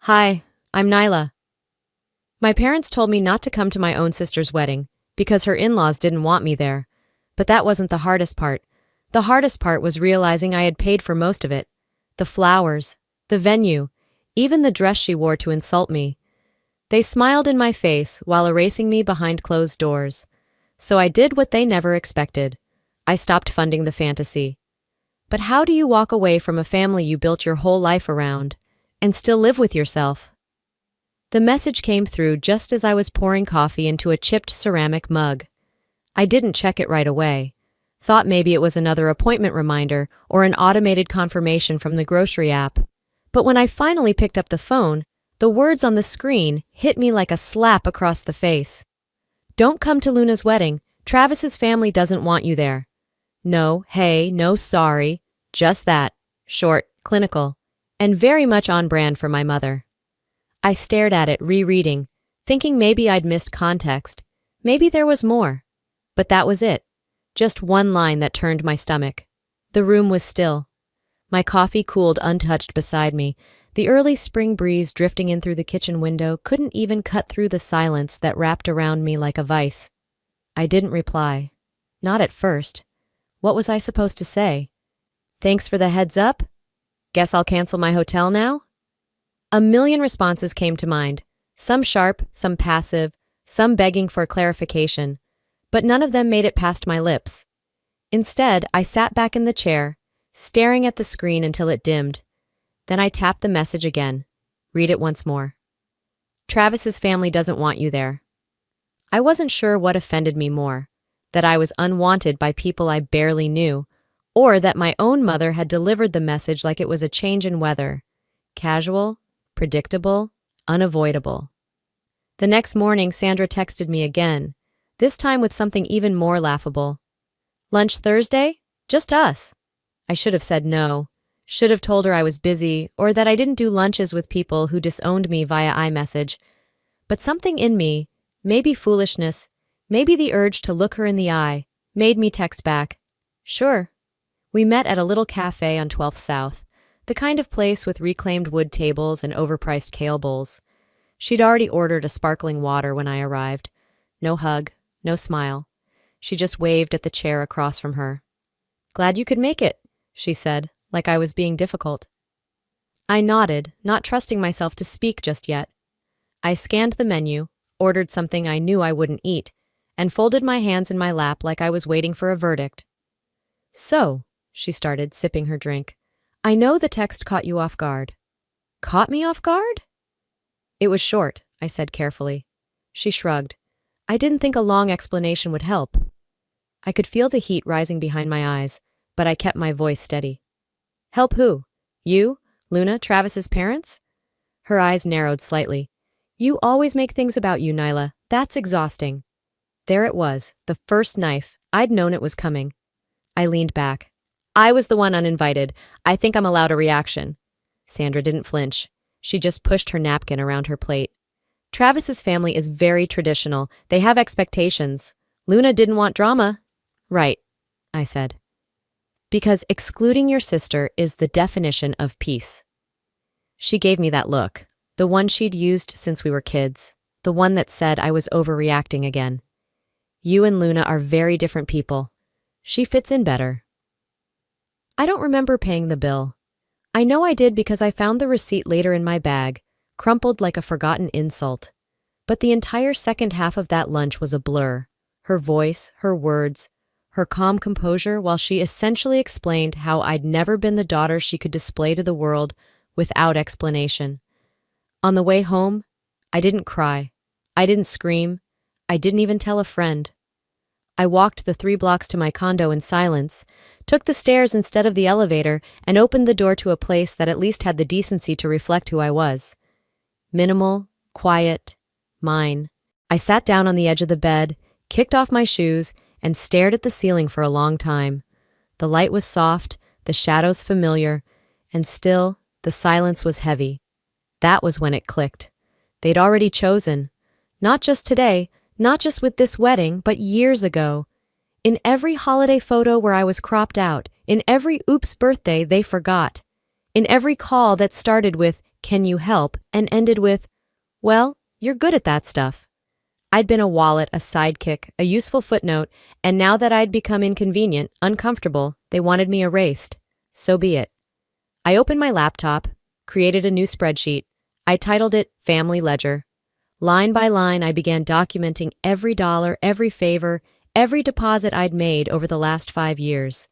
Hi, I'm Naila. My parents told me not to come to my own sister's wedding because her in-laws didn't want me there. But that wasn't the hardest part. The hardest part was realizing I had paid for most of it. The flowers, the venue, even the dress she wore to insult me. They smiled in my face while erasing me behind closed doors. So I did what they never expected. I stopped funding the fantasy. But how do you walk away from a family you built your whole life around and still live with yourself? The message came through just as I was pouring coffee into a chipped ceramic mug. I didn't check it right away. Thought maybe it was another appointment reminder or an automated confirmation from the grocery app. But when I finally picked up the phone, the words on the screen hit me like a slap across the face. Don't come to Luna's wedding. Travis's family doesn't want you there. No, hey, no sorry. Just that. Short, clinical, and very much on brand for my mother. I stared at it, rereading, thinking maybe I'd missed context. Maybe there was more. But that was it. Just one line that turned my stomach. The room was still. My coffee cooled untouched beside me. The early spring breeze drifting in through the kitchen window couldn't even cut through the silence that wrapped around me like a vice. I didn't reply. Not at first. What was I supposed to say? Thanks for the heads up? Guess I'll cancel my hotel now? A million responses came to mind, some sharp, some passive, some begging for clarification, but none of them made it past my lips. Instead, I sat back in the chair, staring at the screen until it dimmed. Then I tapped the message again. Read it once more. Travis's family doesn't want you there. I wasn't sure what offended me more, that I was unwanted by people I barely knew, or that my own mother had delivered the message like it was a change in weather. Casual, predictable, unavoidable. The next morning, Sandra texted me again, this time with something even more laughable. Lunch Thursday? Just us. I should have said no. Should have told her I was busy or that I didn't do lunches with people who disowned me via iMessage. But something in me, maybe foolishness, maybe the urge to look her in the eye, made me text back. Sure. We met at a little cafe on 12th South. The kind of place with reclaimed wood tables and overpriced kale bowls. She'd already ordered a sparkling water when I arrived. No hug, no smile. She just waved at the chair across from her. Glad you could make it, she said, like I was being difficult. I nodded, not trusting myself to speak just yet. I scanned the menu, ordered something I knew I wouldn't eat, and folded my hands in my lap like I was waiting for a verdict. So, she started, sipping her drink. I know the text caught you off guard. Caught me off guard? It was short, I said carefully. She shrugged. I didn't think a long explanation would help. I could feel the heat rising behind my eyes, but I kept my voice steady. Help who? You? Luna, Travis's parents? Her eyes narrowed slightly. You always make things about you, Naila. That's exhausting. There it was, the first knife. I'd known it was coming. I leaned back. I was the one uninvited. I think I'm allowed a reaction. Sandra didn't flinch. She just pushed her napkin around her plate. Travis's family is very traditional. They have expectations. Luna didn't want drama. Right, I said. Because excluding your sister is the definition of peace. She gave me that look, the one she'd used since we were kids, the one that said I was overreacting again. You and Luna are very different people. She fits in better. I don't remember paying the bill. I know I did because I found the receipt later in my bag, crumpled like a forgotten insult. But the entire second half of that lunch was a blur. Her voice, her words, her calm composure while she essentially explained how I'd never been the daughter she could display to the world without explanation. On the way home, I didn't cry. I didn't scream. I didn't even tell a friend. I walked the 3 blocks to my condo in silence, took the stairs instead of the elevator, and opened the door to a place that at least had the decency to reflect who I was. Minimal, quiet, mine. I sat down on the edge of the bed, kicked off my shoes, and stared at the ceiling for a long time. The light was soft, the shadows familiar, and still, the silence was heavy. That was when it clicked. They'd already chosen. Not just today, not just with this wedding, but years ago. In every holiday photo where I was cropped out, in every oops birthday they forgot. In every call that started with, "Can you help?" and ended with, "Well, you're good at that stuff." I'd been a wallet, a sidekick, a useful footnote, and now that I'd become inconvenient, uncomfortable, they wanted me erased. So be it. I opened my laptop, created a new spreadsheet. I titled it Family Ledger. Line by line, I began documenting every dollar, every favor, every deposit I'd made over the last 5 years.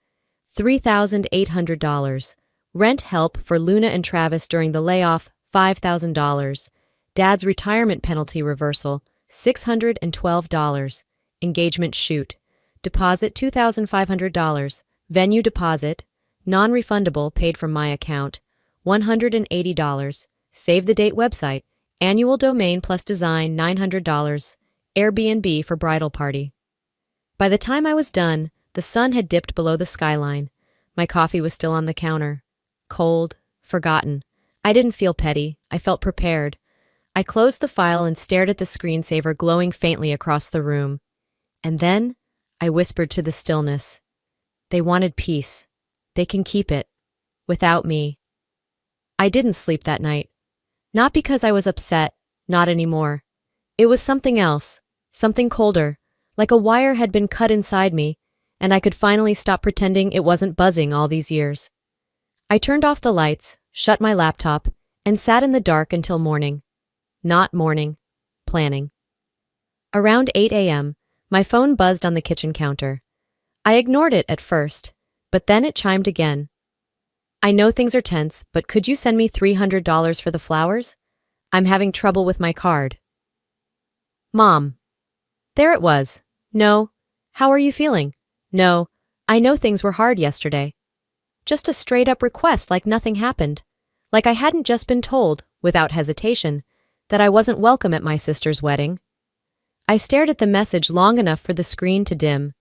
$3,800. Rent help for Luna and Travis during the layoff, $5,000. Dad's retirement penalty reversal, $612. Engagement shoot. Deposit $2,500. Venue deposit. Non-refundable paid from my account. $180. Save the date website. Annual domain plus design $900. Airbnb for bridal party. By the time I was done, the sun had dipped below the skyline. My coffee was still on the counter. Cold, forgotten. I didn't feel petty. I felt prepared. I closed the file and stared at the screensaver glowing faintly across the room. And then I whispered to the stillness. They wanted peace. They can keep it. Without me. I didn't sleep that night. Not because I was upset, not anymore. It was something else, something colder, like a wire had been cut inside me, and I could finally stop pretending it wasn't buzzing all these years. I turned off the lights, shut my laptop, and sat in the dark until morning. Not morning, planning. Around 8 a.m., my phone buzzed on the kitchen counter. I ignored it at first, but then it chimed again. I know things are tense, but could you send me $300 for the flowers? I'm having trouble with my card. Mom. There it was. No. How are you feeling? No. I know things were hard yesterday. Just a straight-up request like nothing happened. Like I hadn't just been told, without hesitation, that I wasn't welcome at my sister's wedding. I stared at the message long enough for the screen to dim.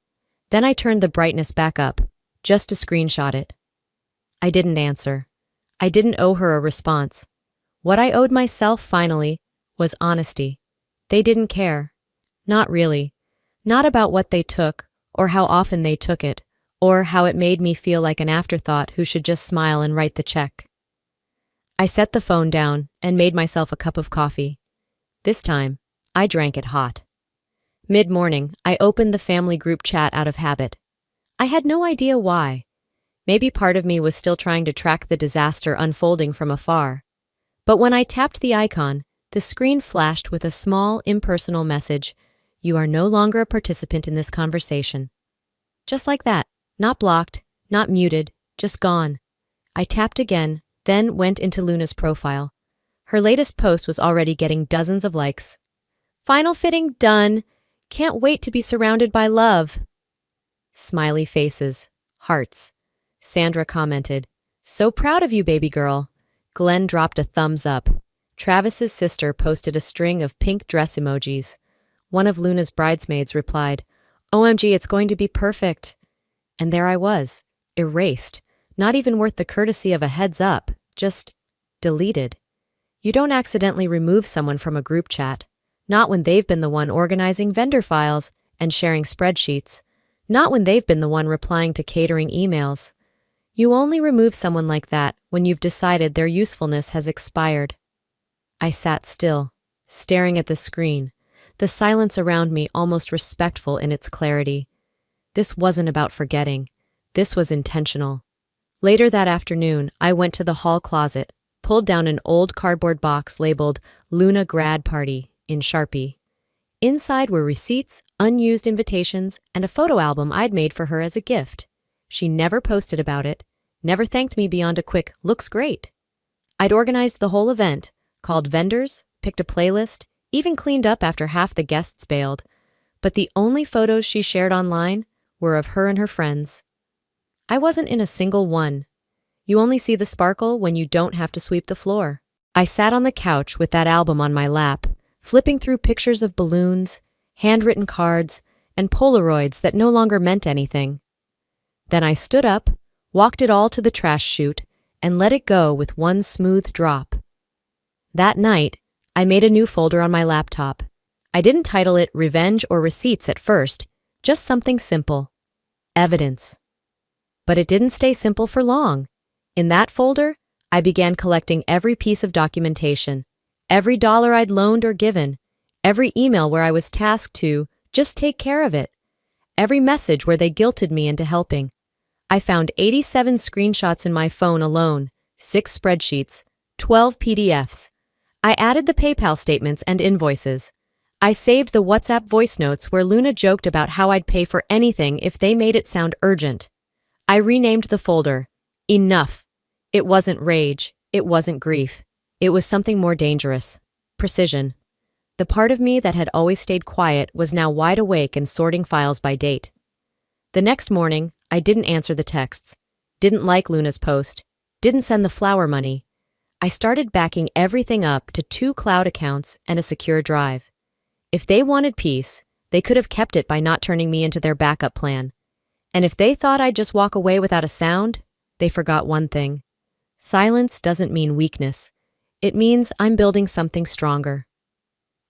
Then I turned the brightness back up, just to screenshot it. I didn't answer. I didn't owe her a response. What I owed myself, finally, was honesty. They didn't care. Not really. Not about what they took, or how often they took it, or how it made me feel like an afterthought who should just smile and write the check. I set the phone down and made myself a cup of coffee. This time, I drank it hot. Mid-morning, I opened the family group chat out of habit. I had no idea why. Maybe part of me was still trying to track the disaster unfolding from afar. But when I tapped the icon, the screen flashed with a small, impersonal message. You are no longer a participant in this conversation. Just like that. Not blocked, not muted, just gone. I tapped again, then went into Luna's profile. Her latest post was already getting dozens of likes. Final fitting done. Can't wait to be surrounded by love. Smiley faces. Hearts. Sandra commented, So proud of you, baby girl. Glenn dropped a thumbs up. Travis's sister posted a string of pink dress emojis. One of Luna's bridesmaids replied, OMG, it's going to be perfect. And there I was, erased, not even worth the courtesy of a heads up, just deleted. You don't accidentally remove someone from a group chat, not when they've been the one organizing vendor files and sharing spreadsheets, not when they've been the one replying to catering emails. You only remove someone like that when you've decided their usefulness has expired. I sat still, staring at the screen, the silence around me almost respectful in its clarity. This wasn't about forgetting. This was intentional. Later that afternoon, I went to the hall closet, pulled down an old cardboard box labeled Luna Grad Party in Sharpie. Inside were receipts, unused invitations, and a photo album I'd made for her as a gift. She never posted about it, never thanked me beyond a quick, looks great. I'd organized the whole event, called vendors, picked a playlist, even cleaned up after half the guests bailed. But the only photos she shared online were of her and her friends. I wasn't in a single one. You only see the sparkle when you don't have to sweep the floor. I sat on the couch with that album on my lap, flipping through pictures of balloons, handwritten cards, and Polaroids that no longer meant anything. Then I stood up, walked it all to the trash chute, and let it go with one smooth drop. That night, I made a new folder on my laptop. I didn't title it Revenge or Receipts at first, just something simple. Evidence. But it didn't stay simple for long. In that folder, I began collecting every piece of documentation, every dollar I'd loaned or given, every email where I was tasked to just take care of it, every message where they guilted me into helping. I found 87 screenshots in my phone alone, 6 spreadsheets, 12 PDFs. I added the PayPal statements and invoices. I saved the WhatsApp voice notes where Luna joked about how I'd pay for anything if they made it sound urgent. I renamed the folder. Enough. It wasn't rage. It wasn't grief. It was something more dangerous. Precision. The part of me that had always stayed quiet was now wide awake and sorting files by date. The next morning, I didn't answer the texts, didn't like Luna's post, didn't send the flower money. I started backing everything up to 2 cloud accounts and a secure drive. If they wanted peace, they could have kept it by not turning me into their backup plan. And if they thought I'd just walk away without a sound, they forgot one thing. Silence doesn't mean weakness. It means I'm building something stronger.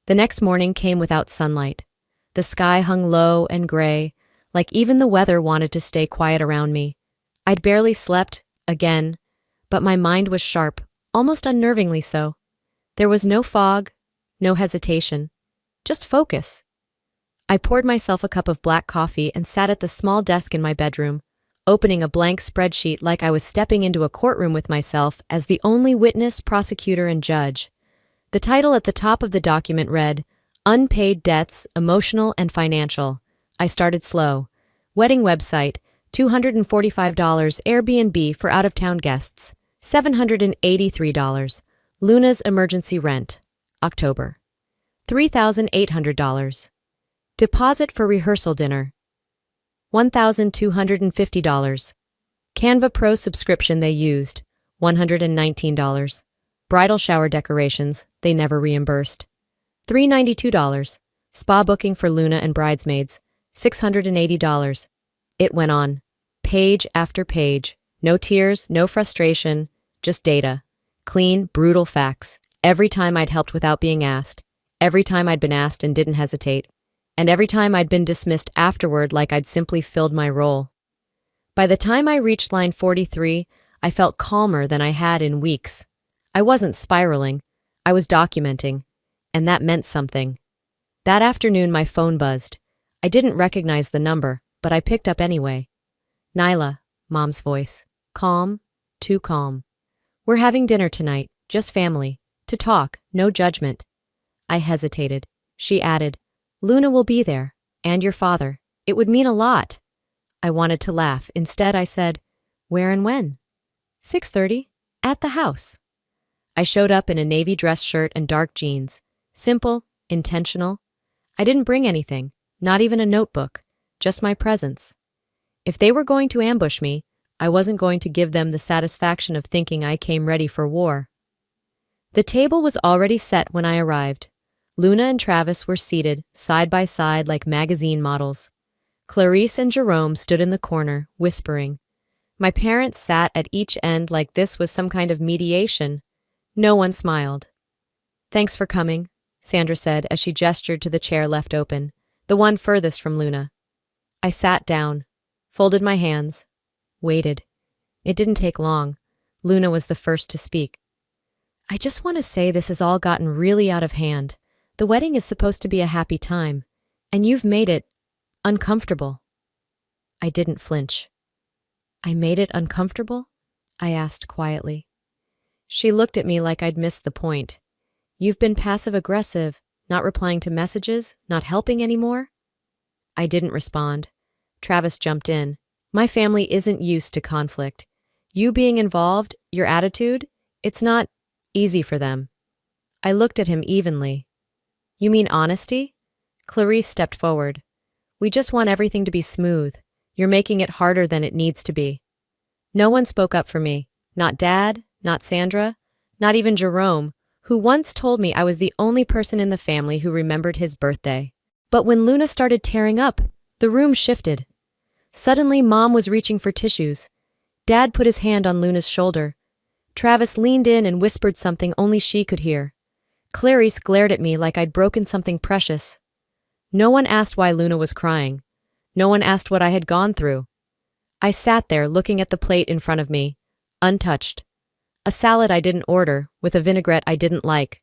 The next morning came without sunlight. The sky hung low and gray, like even the weather wanted to stay quiet around me. I'd barely slept, again, but my mind was sharp, almost unnervingly so. There was no fog, no hesitation, just focus. I poured myself a cup of black coffee and sat at the small desk in my bedroom, opening a blank spreadsheet like I was stepping into a courtroom with myself as the only witness, prosecutor, and judge. The title at the top of the document read, Unpaid Debts, Emotional and Financial. I started slow. Wedding website, $245 Airbnb for out-of-town guests, $783. Luna's emergency rent, October, $3,800. Deposit for rehearsal dinner, $1,250. Canva Pro subscription they used, $119. Bridal shower decorations, they never reimbursed, $392. Spa booking for Luna and bridesmaids, $680. It went on. Page after page. No tears, no frustration, just data. Clean, brutal facts. Every time I'd helped without being asked. Every time I'd been asked and didn't hesitate. And every time I'd been dismissed afterward like I'd simply filled my role. By the time I reached line 43, I felt calmer than I had in weeks. I wasn't spiraling. I was documenting. And that meant something. That afternoon my phone buzzed. I didn't recognize the number, but I picked up anyway. Naila, Mom's voice. Calm, too calm. We're having dinner tonight, just family. To talk, no judgment. I hesitated. She added, Luna will be there, and your father. It would mean a lot. I wanted to laugh. Instead, I said, where and when? 6:30, at the house. I showed up in a navy dress shirt and dark jeans. Simple, intentional. I didn't bring anything, not even a notebook, just my presence. If they were going to ambush me, I wasn't going to give them the satisfaction of thinking I came ready for war. The table was already set when I arrived. Luna and Travis were seated, side by side like magazine models. Clarice and Jerome stood in the corner, whispering. My parents sat at each end like this was some kind of mediation. No one smiled. Thanks for coming, Sandra said as she gestured to the chair left open, the one furthest from Luna. I sat down, folded my hands, waited. It didn't take long. Luna was the first to speak. I just want to say this has all gotten really out of hand. The wedding is supposed to be a happy time, and you've made it uncomfortable. I didn't flinch. I made it uncomfortable? I asked quietly. She looked at me like I'd missed the point. You've been passive-aggressive, not replying to messages, not helping anymore? I didn't respond. Travis jumped in. My family isn't used to conflict. You being involved, your attitude, it's not easy for them. I looked at him evenly. You mean honesty? Clarice stepped forward. We just want everything to be smooth. You're making it harder than it needs to be. No one spoke up for me. Not Dad, not Sandra, not even Jerome, who once told me I was the only person in the family who remembered his birthday. But when Luna started tearing up, the room shifted. Suddenly, Mom was reaching for tissues. Dad put his hand on Luna's shoulder. Travis leaned in and whispered something only she could hear. Clarice glared at me like I'd broken something precious. No one asked why Luna was crying. No one asked what I had gone through. I sat there looking at the plate in front of me, untouched. A salad I didn't order, with a vinaigrette I didn't like.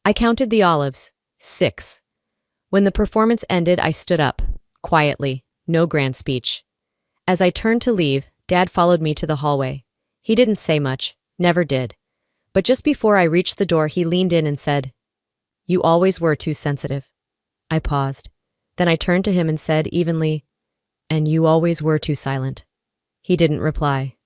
I counted the olives. 6. When the performance ended, I stood up, quietly, no grand speech. As I turned to leave, Dad followed me to the hallway. He didn't say much, never did. But just before I reached the door, he leaned in and said, "You always were too sensitive." I paused. Then I turned to him and said evenly, "And you always were too silent." He didn't reply.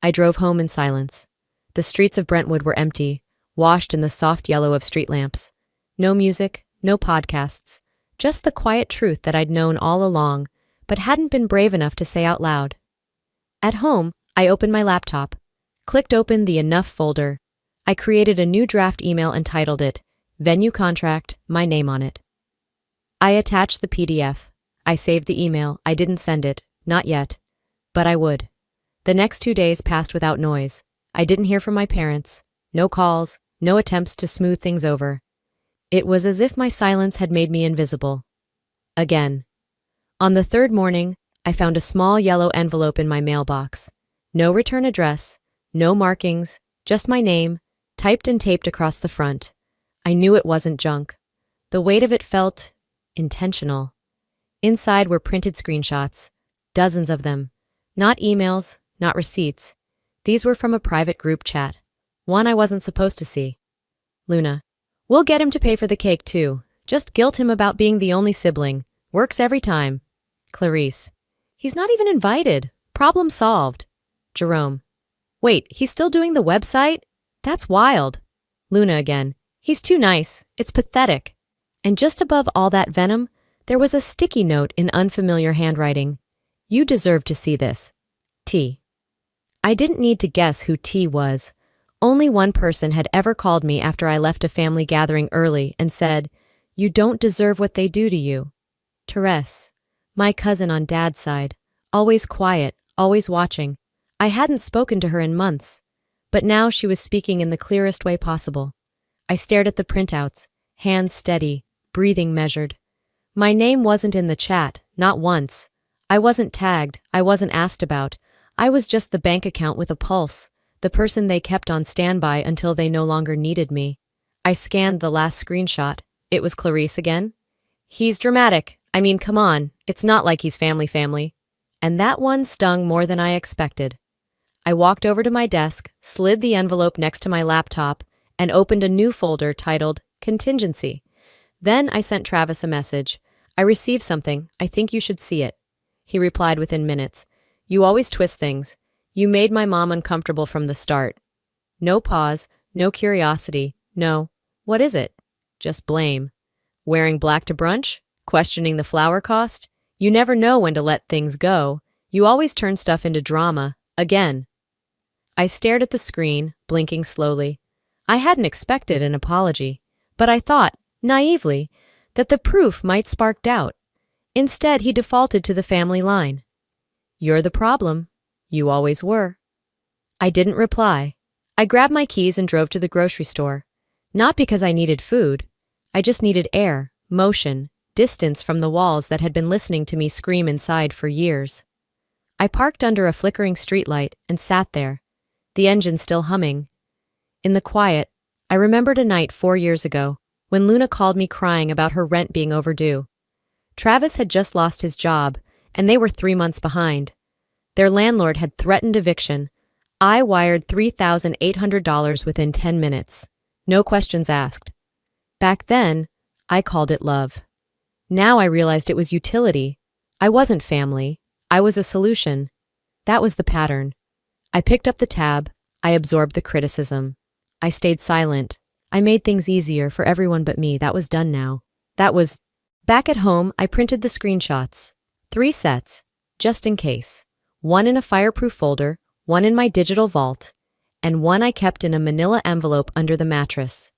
I drove home in silence. The streets of Brentwood were empty, washed in the soft yellow of street lamps. No music, no podcasts, just the quiet truth that I'd known all along, but hadn't been brave enough to say out loud. At home, I opened my laptop, clicked open the Enough folder. I created a new draft email and titled it, "Venue Contract, my name on it." I attached the PDF. I saved the email. I didn't send it, not yet, but I would. The next 2 days passed without noise. I didn't hear from my parents. No calls, no attempts to smooth things over. It was as if my silence had made me invisible. Again. On the third morning, I found a small yellow envelope in my mailbox. No return address, no markings, just my name, typed and taped across the front. I knew it wasn't junk. The weight of it felt intentional. Inside were printed screenshots, dozens of them. Not emails, not receipts. These were from a private group chat, one I wasn't supposed to see. Luna. "We'll get him to pay for the cake too. Just guilt him about being the only sibling. Works every time." Clarice. "He's not even invited. Problem solved." Jerome. "Wait, he's still doing the website? That's wild." Luna again. "He's too nice. It's pathetic." And just above all that venom, there was a sticky note in unfamiliar handwriting. "You deserve to see this. T." I didn't need to guess who T was. Only one person had ever called me after I left a family gathering early and said, "You don't deserve what they do to you." Therese, my cousin on Dad's side, always quiet, always watching. I hadn't spoken to her in months, but now she was speaking in the clearest way possible. I stared at the printouts, hands steady, breathing measured. My name wasn't in the chat, not once. I wasn't tagged, I wasn't asked about. I was just the bank account with a pulse, the person they kept on standby until they no longer needed me. I scanned the last screenshot. It was Clarice again. "He's dramatic. I mean, come on. It's not like he's family. And that one stung more than I expected. I walked over to my desk, slid the envelope next to my laptop, and opened a new folder titled Contingency. Then I sent Travis a message. "I received something. I think you should see it." He replied within minutes. "You always twist things. You made my mom uncomfortable from the start." No pause, no curiosity, no, "What is it?" Just blame. Wearing black to brunch? Questioning the flower cost? You never know when to let things go. You always turn stuff into drama, again. I stared at the screen, blinking slowly. I hadn't expected an apology, but I thought, naively, that the proof might spark doubt. Instead, he defaulted to the family line. "You're the problem. You always were." I didn't reply. I grabbed my keys and drove to the grocery store. Not because I needed food. I just needed air, motion, distance from the walls that had been listening to me scream inside for years. I parked under a flickering streetlight and sat there, the engine still humming. In the quiet, I remembered a night 4 years ago when Luna called me crying about her rent being overdue. Travis had just lost his job, and they were 3 months behind. Their landlord had threatened eviction. I wired $3,800 within 10 minutes. No questions asked. Back then, I called it love. Now I realized it was utility. I wasn't family. I was a solution. That was the pattern. I picked up the tab. I absorbed the criticism. I stayed silent. I made things easier for everyone but me. That was done now. Back at home, I printed the screenshots. 3 sets, just in case. 1 in a fireproof folder, 1 in my digital vault, and 1 I kept in a manila envelope under the mattress.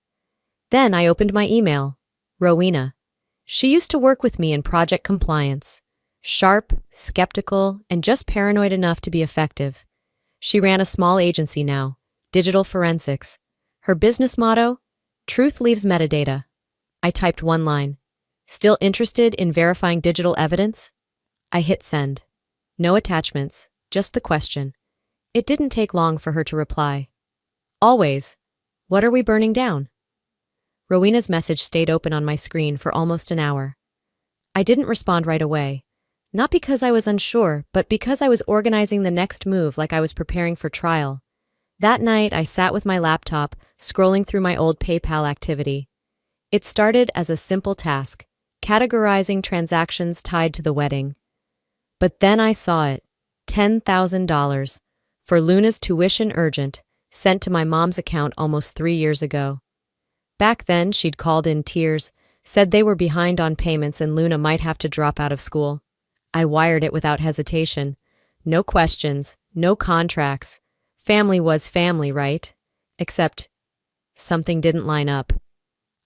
Then I opened my email. Rowena. She used to work with me in project compliance. Sharp, skeptical, and just paranoid enough to be effective. She ran a small agency now, digital forensics. Her business motto, truth leaves metadata. I typed 1 line. Still interested in verifying digital evidence? I hit send. No attachments, just the question. It didn't take long for her to reply. Always. What are we burning down? Rowena's message stayed open on my screen for almost an hour. I didn't respond right away. Not because I was unsure, but because I was organizing the next move like I was preparing for trial. That night, I sat with my laptop, scrolling through my old PayPal activity. It started as a simple task, categorizing transactions tied to the wedding. But then I saw it, $10,000, for Luna's tuition urgent, sent to my mom's account almost 3 years ago. Back then, she'd called in tears, said they were behind on payments and Luna might have to drop out of school. I wired it without hesitation. No questions, no contracts. Family was family, right? Except something didn't line up.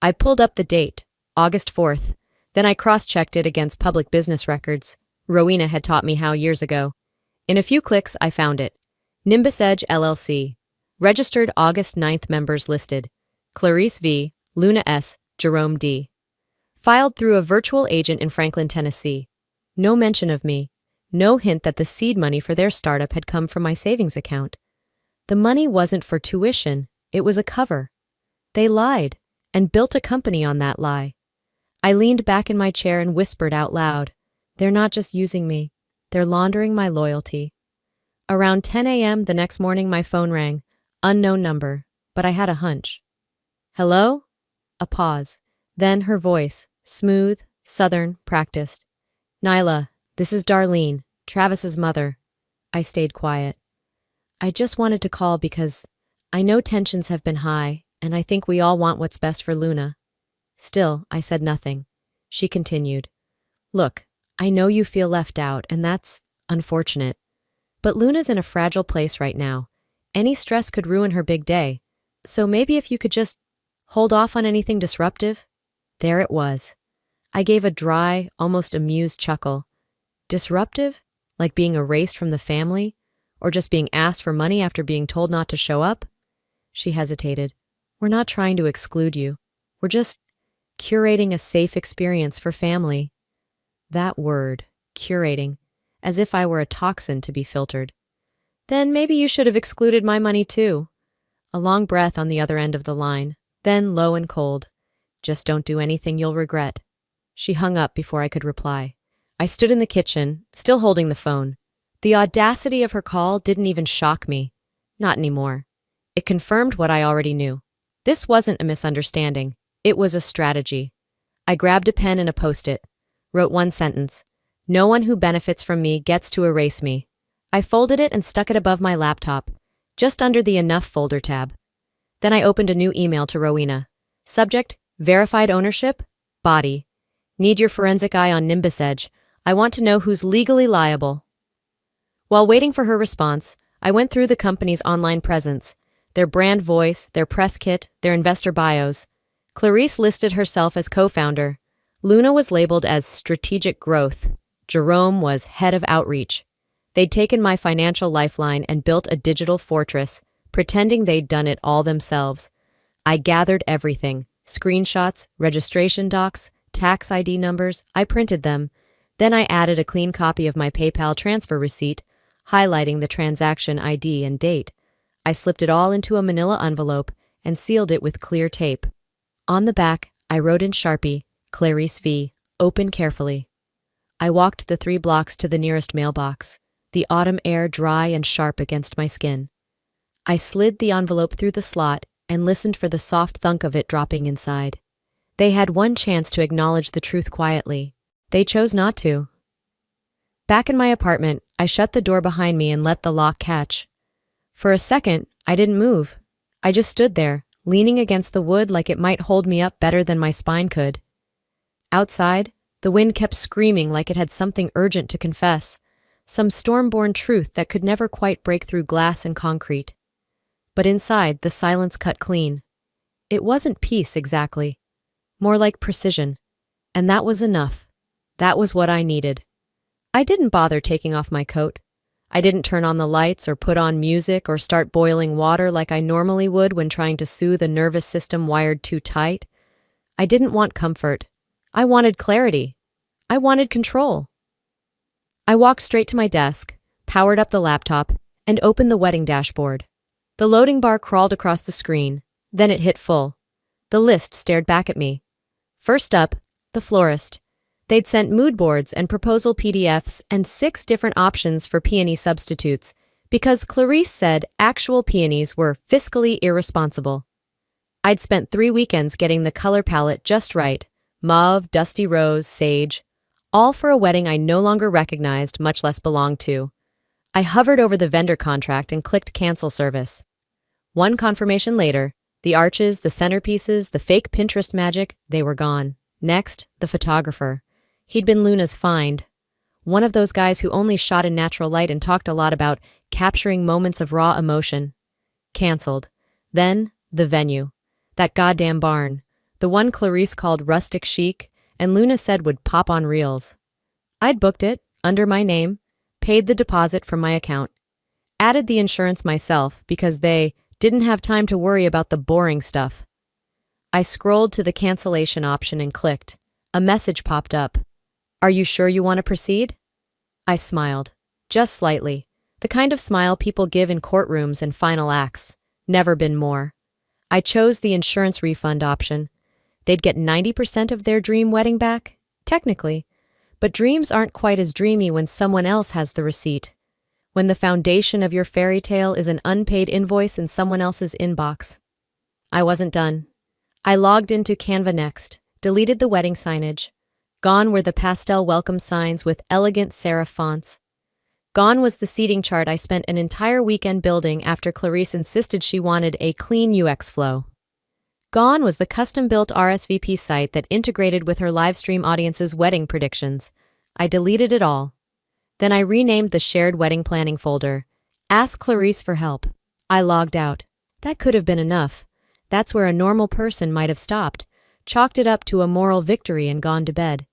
I pulled up the date, August 4th. Then I cross-checked it against public business records. Rowena had taught me how years ago. In a few clicks, I found it. Nimbus Edge LLC. Registered August 9th, members listed. Clarice V., Luna S., Jerome D. Filed through a virtual agent in Franklin, Tennessee. No mention of me. No hint that the seed money for their startup had come from my savings account. The money wasn't for tuition, it was a cover. They lied, and built a company on that lie. I leaned back in my chair and whispered out loud, "They're not just using me, they're laundering my loyalty." Around 10 a.m. the next morning my phone rang, unknown number, but I had a hunch. "Hello?" A pause. Then her voice, smooth, southern, practiced. "Naila, this is Darlene, Travis's mother." I stayed quiet. I just wanted to call because I know tensions have been high, and I think we all want what's best for Luna. Still, I said nothing. She continued. "Look, I know you feel left out, and that's unfortunate. But Luna's in a fragile place right now. Any stress could ruin her big day. So maybe if you could just hold off on anything disruptive?" There it was. I gave a dry, almost amused chuckle. Disruptive? Like being erased from the family? Or just being asked for money after being told not to show up? She hesitated. "We're not trying to exclude you. We're just curating a safe experience for family." That word, curating, as if I were a toxin to be filtered. "Then maybe you should have excluded my money too." A long breath on the other end of the line, then low and cold. "Just don't do anything you'll regret." She hung up before I could reply. I stood in the kitchen, still holding the phone. The audacity of her call didn't even shock me. Not anymore. It confirmed what I already knew. This wasn't a misunderstanding. It was a strategy. I grabbed a pen and a post-it. Wrote one sentence. "No one who benefits from me gets to erase me." I folded it and stuck it above my laptop, just under the Enough folder tab. Then I opened a new email to Rowena. Subject, verified ownership, body. Need your forensic eye on Nimbus Edge. I want to know who's legally liable. While waiting for her response, I went through the company's online presence, their brand voice, their press kit, their investor bios. Clarice listed herself as co-founder. Luna was labeled as strategic growth. Jerome was head of outreach. They'd taken my financial lifeline and built a digital fortress, pretending they'd done it all themselves. I gathered everything. Screenshots, registration docs, tax ID numbers. I printed them. Then I added a clean copy of my PayPal transfer receipt, highlighting the transaction ID and date. I slipped it all into a manila envelope and sealed it with clear tape. On the back, I wrote in Sharpie, Clarice V., open carefully. I walked the 3 blocks to the nearest mailbox, the autumn air dry and sharp against my skin. I slid the envelope through the slot and listened for the soft thunk of it dropping inside. They had one chance to acknowledge the truth quietly. They chose not to. Back in my apartment, I shut the door behind me and let the lock catch. For a second, I didn't move. I just stood there, leaning against the wood like it might hold me up better than my spine could. Outside, the wind kept screaming like it had something urgent to confess, some storm-born truth that could never quite break through glass and concrete. But inside, the silence cut clean. It wasn't peace exactly, more like precision. And that was enough. That was what I needed. I didn't bother taking off my coat. I didn't turn on the lights or put on music or start boiling water like I normally would when trying to soothe a nervous system wired too tight. I didn't want comfort. I wanted clarity. I wanted control. I walked straight to my desk, powered up the laptop, and opened the wedding dashboard. The loading bar crawled across the screen, then it hit full. The list stared back at me. First up, the florist. They'd sent mood boards and proposal PDFs and 6 different options for peony substitutes, because Clarice said actual peonies were fiscally irresponsible. I'd spent 3 weekends getting the color palette just right: mauve, dusty rose, sage, all for a wedding I no longer recognized, much less belonged to. I hovered over the vendor contract and clicked cancel service. One confirmation later, the arches, the centerpieces, the fake Pinterest magic, they were gone. Next, the photographer. He'd been Luna's find. One of those guys who only shot in natural light and talked a lot about capturing moments of raw emotion. Cancelled. Then, the venue. That goddamn barn. The one Clarice called rustic chic, and Luna said would pop on reels. I'd booked it, under my name, paid the deposit from my account. Added the insurance myself because they didn't have time to worry about the boring stuff. I scrolled to the cancellation option and clicked. A message popped up. Are you sure you want to proceed? I smiled. Just slightly. The kind of smile people give in courtrooms and final acts. Never been more. I chose the insurance refund option. They'd get 90% of their dream wedding back? Technically. But dreams aren't quite as dreamy when someone else has the receipt. When the foundation of your fairy tale is an unpaid invoice in someone else's inbox. I wasn't done. I logged into Canva Next, deleted the wedding signage. Gone were the pastel welcome signs with elegant serif fonts. Gone was the seating chart I spent an entire weekend building after Clarice insisted she wanted a clean UX flow. Gone was the custom-built RSVP site that integrated with her livestream audience's wedding predictions. I deleted it all. Then I renamed the shared wedding planning folder. Ask Clarice for help. I logged out. That could have been enough. That's where a normal person might have stopped, chalked it up to a moral victory and gone to bed.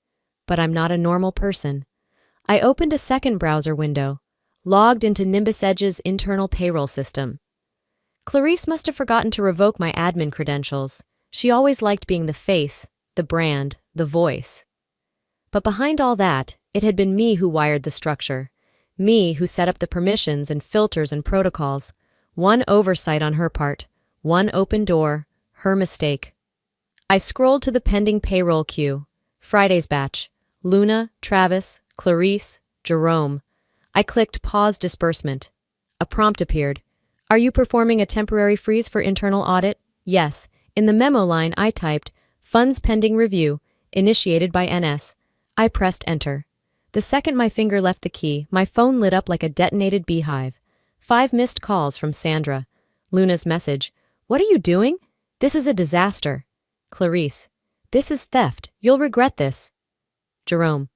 But I'm not a normal person. I opened a second browser window, logged into Nimbus Edge's internal payroll system. Clarice must have forgotten to revoke my admin credentials. She always liked being the face, the brand, the voice. But behind all that, it had been me who wired the structure. Me who set up the permissions and filters and protocols. One oversight on her part. One open door. Her mistake. I scrolled to the pending payroll queue. Friday's batch. Luna, Travis, Clarice, Jerome. I clicked Pause Disbursement. A prompt appeared. Are you performing a temporary freeze for internal audit? Yes. In the memo line I typed, Funds pending review, initiated by NS. I pressed enter. The second my finger left the key, my phone lit up like a detonated beehive. 5 missed calls from Sandra. Luna's message. What are you doing? This is a disaster. Clarice. This is theft. You'll regret this. Jerome.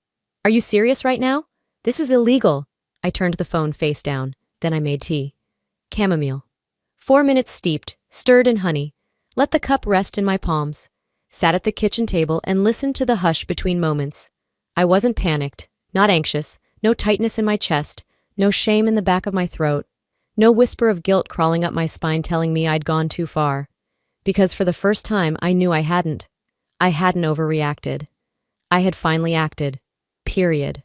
Are you serious right now? This is illegal. I turned the phone face down. Then I made tea. Chamomile. 4 minutes steeped, stirred in honey. Let the cup rest in my palms. Sat at the kitchen table and listened to the hush between moments. I wasn't panicked, not anxious, no tightness in my chest, no shame in the back of my throat, no whisper of guilt crawling up my spine telling me I'd gone too far. Because for the first time, I knew I hadn't. I hadn't overreacted. I had finally acted. Period.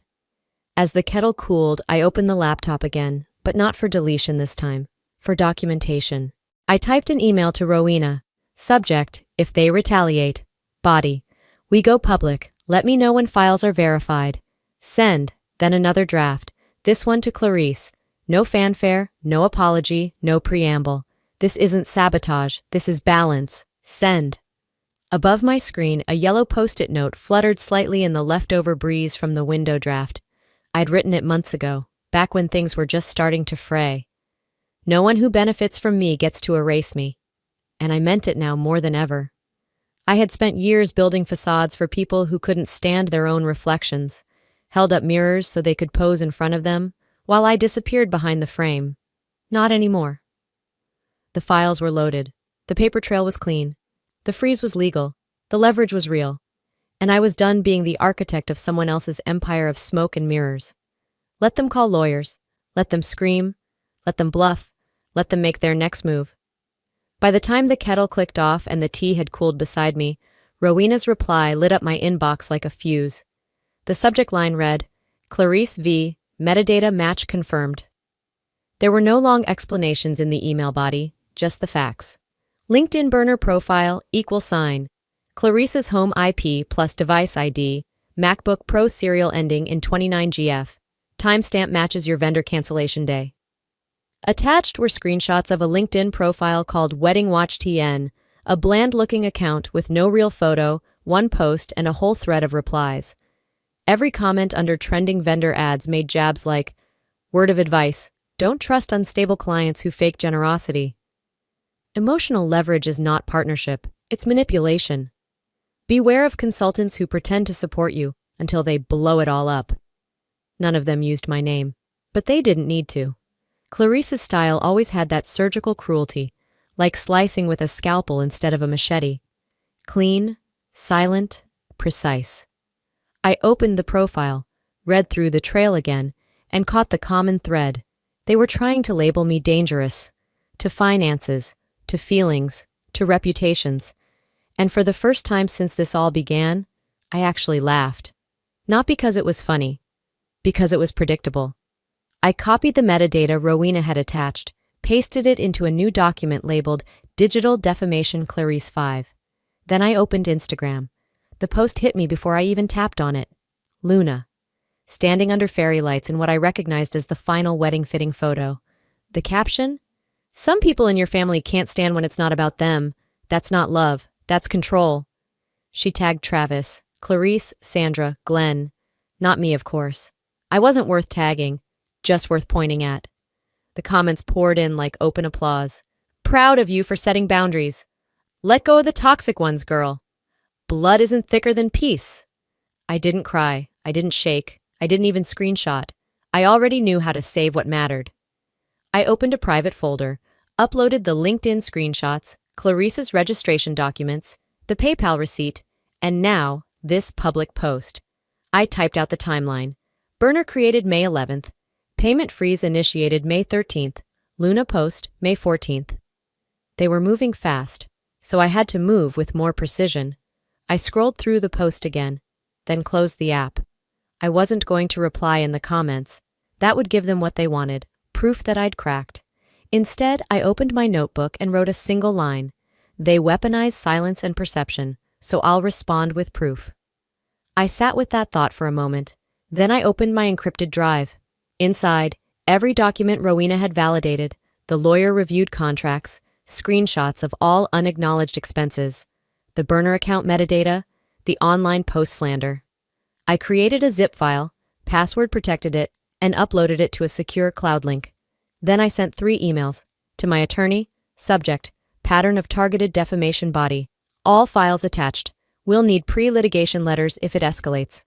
As the kettle cooled, I opened the laptop again, but not for deletion this time, for documentation. I typed an email to Rowena. Subject, if they retaliate. Body, we go public. Let me know when files are verified. Send, then another draft. This one to Clarice. No fanfare, no apology, no preamble. This isn't sabotage, this is balance. Send. Above my screen, a yellow post-it note fluttered slightly in the leftover breeze from the window draft. I'd written it months ago, back when things were just starting to fray. No one who benefits from me gets to erase me. And I meant it now more than ever. I had spent years building facades for people who couldn't stand their own reflections, held up mirrors so they could pose in front of them, while I disappeared behind the frame. Not anymore. The files were loaded. The paper trail was clean. The freeze was legal. The leverage was real. And I was done being the architect of someone else's empire of smoke and mirrors. Let them call lawyers. Let them scream. Let them bluff. Let them make their next move. By the time the kettle clicked off and the tea had cooled beside me, Rowena's reply lit up my inbox like a fuse. The subject line read, Clarice V. Metadata match confirmed. There were no long explanations in the email body, just the facts. LinkedIn burner profile, =. Clarissa's home IP plus device ID, MacBook Pro serial ending in 29GF. Timestamp matches your vendor cancellation day. Attached were screenshots of a LinkedIn profile called Wedding Watch TN, a bland-looking account with no real photo, one post, and a whole thread of replies. Every comment under trending vendor ads made jabs like, "Word of advice, don't trust unstable clients who fake generosity." Emotional leverage is not partnership, it's manipulation. Beware of consultants who pretend to support you until they blow it all up. None of them used my name, but they didn't need to. Clarissa's style always had that surgical cruelty, like slicing with a scalpel instead of a machete. Clean, silent, precise. I opened the profile, read through the trail again, and caught the common thread. They were trying to label me dangerous, to finances, to feelings, to reputations. And for the first time since this all began, I actually laughed. Not because it was funny, because it was predictable. I copied the metadata Rowena had attached, pasted it into a new document labeled Digital Defamation Clarice 5. Then I opened Instagram. The post hit me before I even tapped on it. Luna, standing under fairy lights in what I recognized as the final wedding fitting photo. The caption? "Some people in your family can't stand when it's not about them. That's not love. That's control." She tagged Travis, Clarice, Sandra, Glenn. Not me, of course. I wasn't worth tagging, just worth pointing at. The comments poured in like open applause. "Proud of you for setting boundaries. Let go of the toxic ones, girl. Blood isn't thicker than peace." I didn't cry. I didn't shake. I didn't even screenshot. I already knew how to save what mattered. I opened a private folder, uploaded the LinkedIn screenshots, Clarissa's registration documents, the PayPal receipt, and now this public post. I typed out the timeline. Burner created May 11th. Payment freeze initiated May 13th. Luna post May 14th. They were moving fast, so I had to move with more precision. I scrolled through the post again, then closed the app. I wasn't going to reply in the comments. That would give them what they wanted, proof that I'd cracked. Instead, I opened my notebook and wrote a single line. They weaponize silence and perception, so I'll respond with proof. I sat with that thought for a moment. Then I opened my encrypted drive. Inside, every document Rowena had validated, the lawyer-reviewed contracts, screenshots of all unacknowledged expenses, the burner account metadata, the online post slander. I created a zip file, password protected it, and uploaded it to a secure cloud link. Then I sent 3 emails. To my attorney, subject, pattern of targeted defamation body. All files attached. Will need pre-litigation letters if it escalates.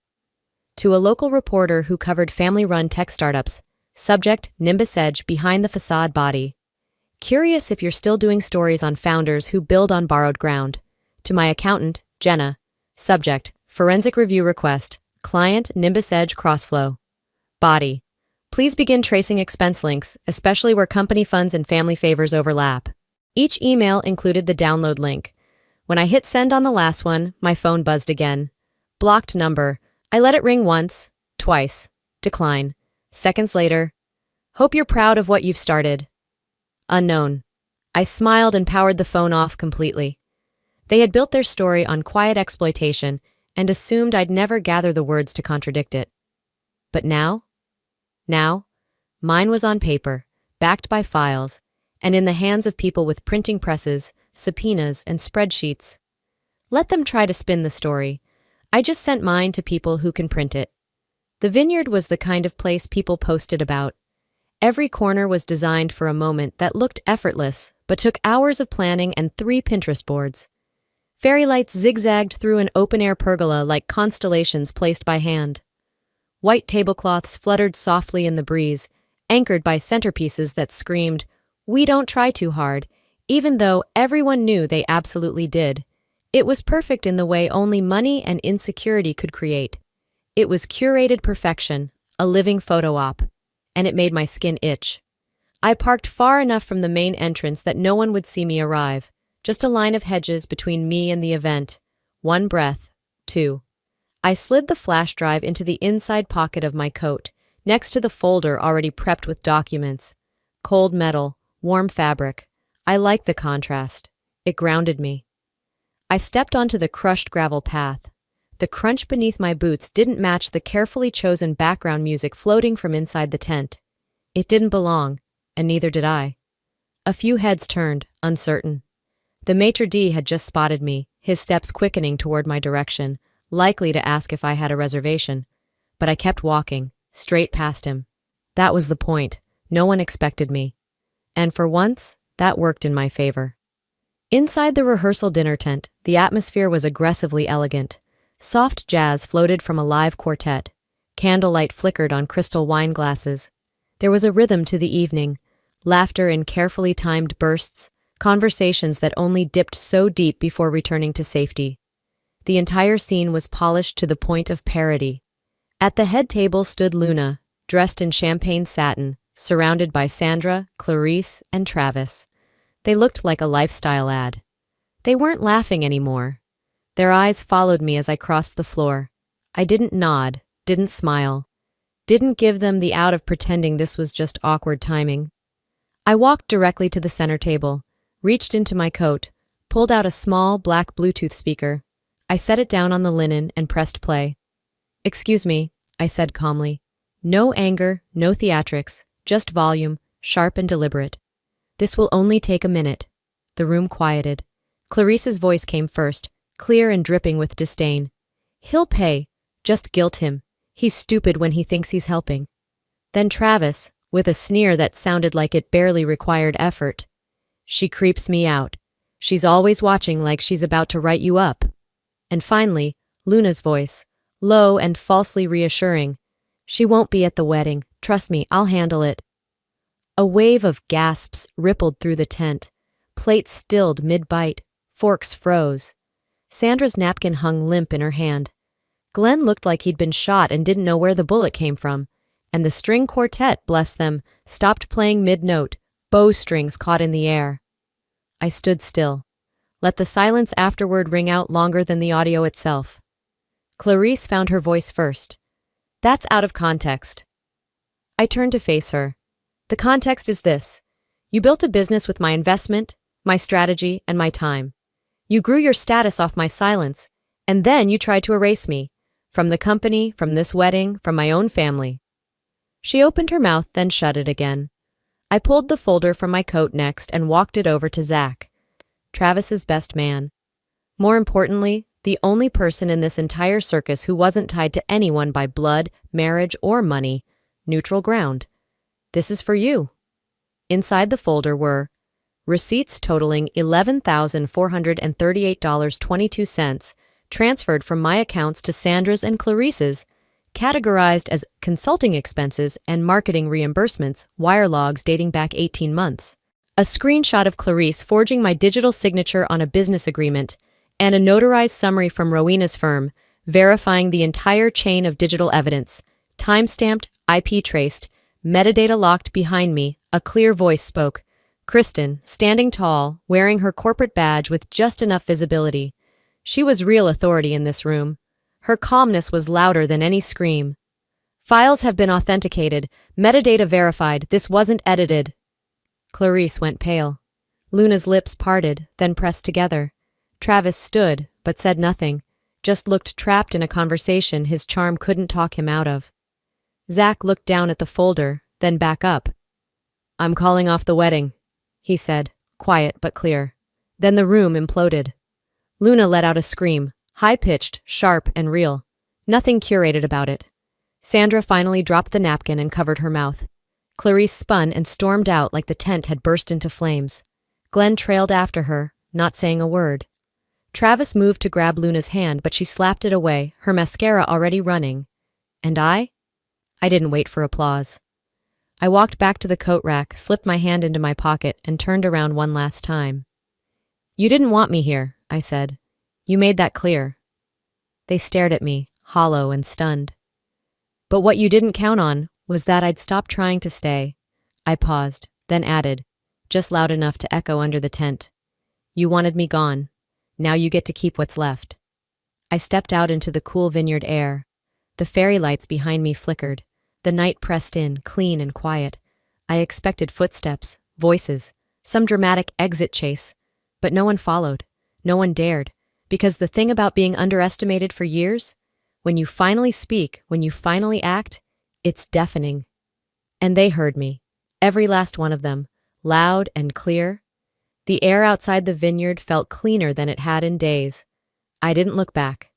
To a local reporter who covered family-run tech startups, subject, Nimbus Edge behind the facade body. Curious if you're still doing stories on founders who build on borrowed ground. To my accountant, Jenna, subject, forensic review request, client, Nimbus Edge crossflow. Body. Please begin tracing expense links, especially where company funds and family favors overlap. Each email included the download link. When I hit send on the last one, my phone buzzed again. Blocked number. I let it ring once, twice. Decline. Seconds later. Hope you're proud of what you've started. Unknown. I smiled and powered the phone off completely. They had built their story on quiet exploitation and assumed I'd never gather the words to contradict it. But now, mine was on paper, backed by files, and in the hands of people with printing presses, subpoenas, and spreadsheets. Let them try to spin the story. I just sent mine to people who can print it. The vineyard was the kind of place people posted about. Every corner was designed for a moment that looked effortless, but took hours of planning and 3 Pinterest boards. Fairy lights zigzagged through an open-air pergola like constellations placed by hand. White tablecloths fluttered softly in the breeze, anchored by centerpieces that screamed, "We don't try too hard," even though everyone knew they absolutely did. It was perfect in the way only money and insecurity could create. It was curated perfection, a living photo op, and it made my skin itch. I parked far enough from the main entrance that no one would see me arrive, just a line of hedges between me and the event. 1 breath, 2. I slid the flash drive into the inside pocket of my coat, next to the folder already prepped with documents. Cold metal, warm fabric. I liked the contrast. It grounded me. I stepped onto the crushed gravel path. The crunch beneath my boots didn't match the carefully chosen background music floating from inside the tent. It didn't belong, and neither did I. A few heads turned, uncertain. The maitre d' had just spotted me, his steps quickening toward my direction, likely to ask if I had a reservation. But I kept walking, straight past him. That was the point. No one expected me. And for once, that worked in my favor. Inside the rehearsal dinner tent, the atmosphere was aggressively elegant. Soft jazz floated from a live quartet. Candlelight flickered on crystal wine glasses. There was a rhythm to the evening, laughter in carefully timed bursts, conversations that only dipped so deep before returning to safety. The entire scene was polished to the point of parody. At the head table stood Luna, dressed in champagne satin, surrounded by Sandra, Clarice, and Travis. They looked like a lifestyle ad. They weren't laughing anymore. Their eyes followed me as I crossed the floor. I didn't nod, didn't smile, didn't give them the out of pretending this was just awkward timing. I walked directly to the center table, reached into my coat, pulled out a small black Bluetooth speaker. I set it down on the linen and pressed play. "Excuse me," I said calmly. "No anger, no theatrics, just volume, sharp and deliberate. This will only take a minute." The room quieted. Clarice's voice came first, clear and dripping with disdain. "He'll pay. Just guilt him. He's stupid when he thinks he's helping." Then Travis, with a sneer that sounded like it barely required effort. "She creeps me out. She's always watching like she's about to write you up." And finally, Luna's voice, low and falsely reassuring. "She won't be at the wedding. Trust me, I'll handle it." A wave of gasps rippled through the tent. Plates stilled mid-bite. Forks froze. Sandra's napkin hung limp in her hand. Glenn looked like he'd been shot and didn't know where the bullet came from. And the string quartet, bless them, stopped playing mid-note, bowstrings caught in the air. I stood still. Let the silence afterward ring out longer than the audio itself. Clarice found her voice first. "That's out of context." I turned to face her. "The context is this. You built a business with my investment, my strategy, and my time. You grew your status off my silence, and then you tried to erase me. From the company, from this wedding, from my own family." She opened her mouth, then shut it again. I pulled the folder from my coat next and walked it over to Zach, Travis's best man. More importantly, the only person in this entire circus who wasn't tied to anyone by blood, marriage, or money. Neutral ground. "This is for you." Inside the folder were receipts totaling $11,438.22 transferred from my accounts to Sandra's and Clarice's, categorized as consulting expenses and marketing reimbursements, wire logs dating back 18 months. A screenshot of Clarice forging my digital signature on a business agreement, and a notarized summary from Rowena's firm, verifying the entire chain of digital evidence, time-stamped, IP traced, metadata locked. Behind me, a clear voice spoke. Kristen, standing tall, wearing her corporate badge with just enough visibility. She was real authority in this room. Her calmness was louder than any scream. "Files have been authenticated, metadata verified, this wasn't edited." Clarice went pale. Luna's lips parted, then pressed together. Travis stood, but said nothing, just looked trapped in a conversation his charm couldn't talk him out of. Zach looked down at the folder, then back up. "I'm calling off the wedding," he said, quiet but clear. Then the room imploded. Luna let out a scream, high-pitched, sharp, and real. Nothing curated about it. Sandra finally dropped the napkin and covered her mouth. Clarice spun and stormed out like the tent had burst into flames. Glenn trailed after her, not saying a word. Travis moved to grab Luna's hand, but she slapped it away, her mascara already running. And I didn't wait for applause. I walked back to the coat rack, slipped my hand into my pocket, and turned around one last time. "You didn't want me here," I said. "You made that clear." They stared at me, hollow and stunned. "But what you didn't count on was that I'd stop trying to stay." I paused, then added, just loud enough to echo under the tent. "You wanted me gone. Now you get to keep what's left." I stepped out into the cool vineyard air. The fairy lights behind me flickered. The night pressed in, clean and quiet. I expected footsteps, voices, some dramatic exit chase. But no one followed. No one dared. Because the thing about being underestimated for years, when you finally speak, when you finally act, it's deafening. And they heard me. Every last one of them, loud and clear. The air outside the vineyard felt cleaner than it had in days. I didn't look back.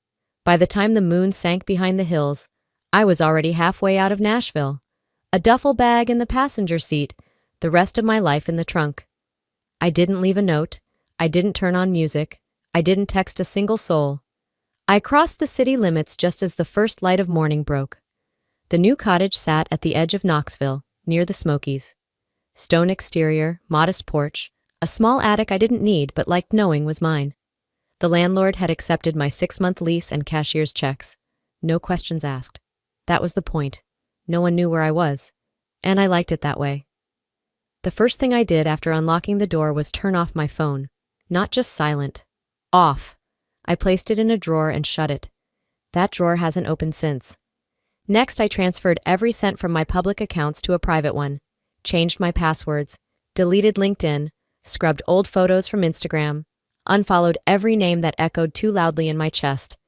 By the time the moon sank behind the hills, I was already halfway out of Nashville. A duffel bag in the passenger seat, the rest of my life in the trunk. I didn't leave a note. I didn't turn on music. I didn't text a single soul. I crossed the city limits just as the first light of morning broke. The new cottage sat at the edge of Knoxville, near the Smokies. Stone exterior, modest porch, a small attic I didn't need but liked knowing was mine. The landlord had accepted my 6-month lease and cashier's checks. No questions asked. That was the point. No one knew where I was, and I liked it that way. The first thing I did after unlocking the door was turn off my phone. Not just silent. Off. I placed it in a drawer and shut it. That drawer hasn't opened since. Next, I transferred every cent from my public accounts to a private one, changed my passwords, deleted LinkedIn, scrubbed old photos from Instagram, unfollowed every name that echoed too loudly in my chest.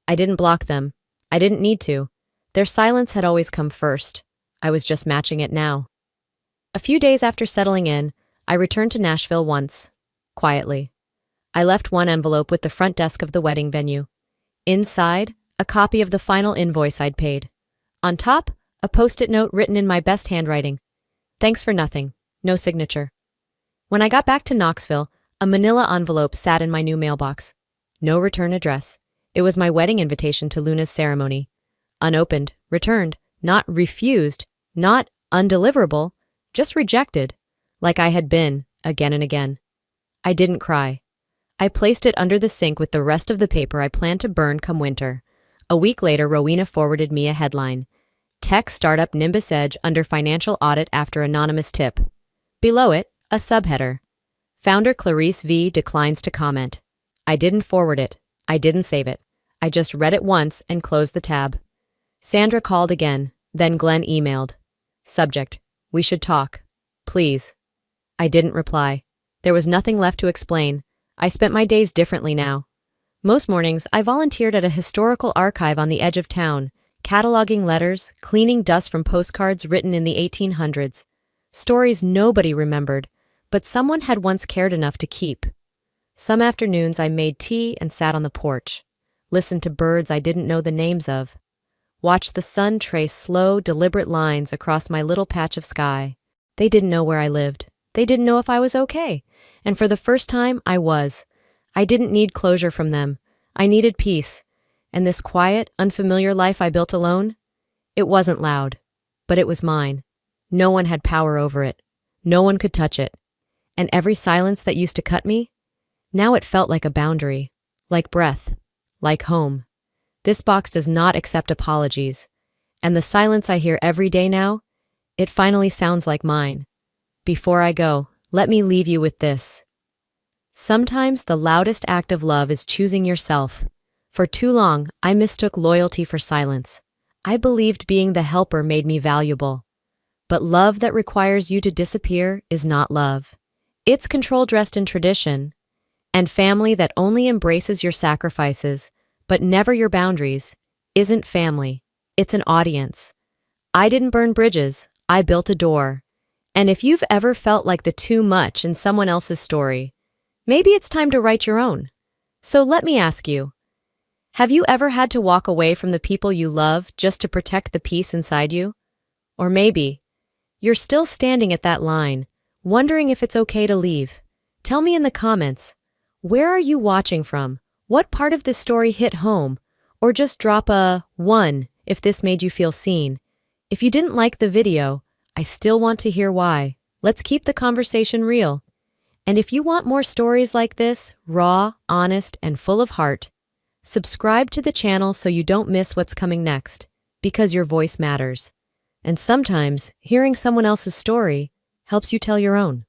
I didn't block them. I didn't need to. Their silence had always come first. I was just matching it now. A few days after settling in, I returned to Nashville once, quietly. I left one envelope with the front desk of the wedding venue. Inside, a copy of the final invoice I'd paid. On top, a post-it note written in my best handwriting. Thanks for nothing. No signature. When I got back to Knoxville, a manila envelope sat in my new mailbox. No return address. It was my wedding invitation to Luna's ceremony. Unopened, returned, not refused, not undeliverable, just rejected, like I had been, again and again. I didn't cry. I placed it under the sink with the rest of the paper I planned to burn come winter. A week later, Rowena forwarded me a headline. Tech startup Nimbus Edge under financial audit after anonymous tip. Below it, a subheader. Founder Clarice V. declines to comment. I didn't forward it. I didn't save it. I just read it once and closed the tab. Sandra called again, then Glenn emailed. Subject: we should talk. Please. I didn't reply. There was nothing left to explain. I spent my days differently now. Most mornings, I volunteered at a historical archive on the edge of town, cataloging letters, cleaning dust from postcards written in the 1800s. Stories nobody remembered, but someone had once cared enough to keep. Some afternoons, I made tea and sat on the porch, listened to birds I didn't know the names of, watched the sun trace slow, deliberate lines across my little patch of sky. They didn't know where I lived. They didn't know if I was okay. And for the first time, I was. I didn't need closure from them. I needed peace. And this quiet, unfamiliar life I built alone? It wasn't loud, but it was mine. No one had power over it. No one could touch it. And every silence that used to cut me, now it felt like a boundary, like breath, like home. This box does not accept apologies. And the silence I hear every day now, it finally sounds like mine. Before I go, let me leave you with this. Sometimes the loudest act of love is choosing yourself. For too long, I mistook loyalty for silence. I believed being the helper made me valuable. But love that requires you to disappear is not love. It's control dressed in tradition. And family that only embraces your sacrifices, but never your boundaries, isn't family. It's an audience. I didn't burn bridges. I built a door. And if you've ever felt like the too much in someone else's story, maybe it's time to write your own. So let me ask you, have you ever had to walk away from the people you love just to protect the peace inside you? Or maybe you're still standing at that line, wondering if it's okay to leave. Tell me in the comments, where are you watching from? What part of this story hit home? Or just drop a 1 if this made you feel seen. If you didn't like the video, I still want to hear why. Let's keep the conversation real. And if you want more stories like this, raw, honest, and full of heart, subscribe to the channel so you don't miss what's coming next, because your voice matters. And sometimes, hearing someone else's story helps you tell your own.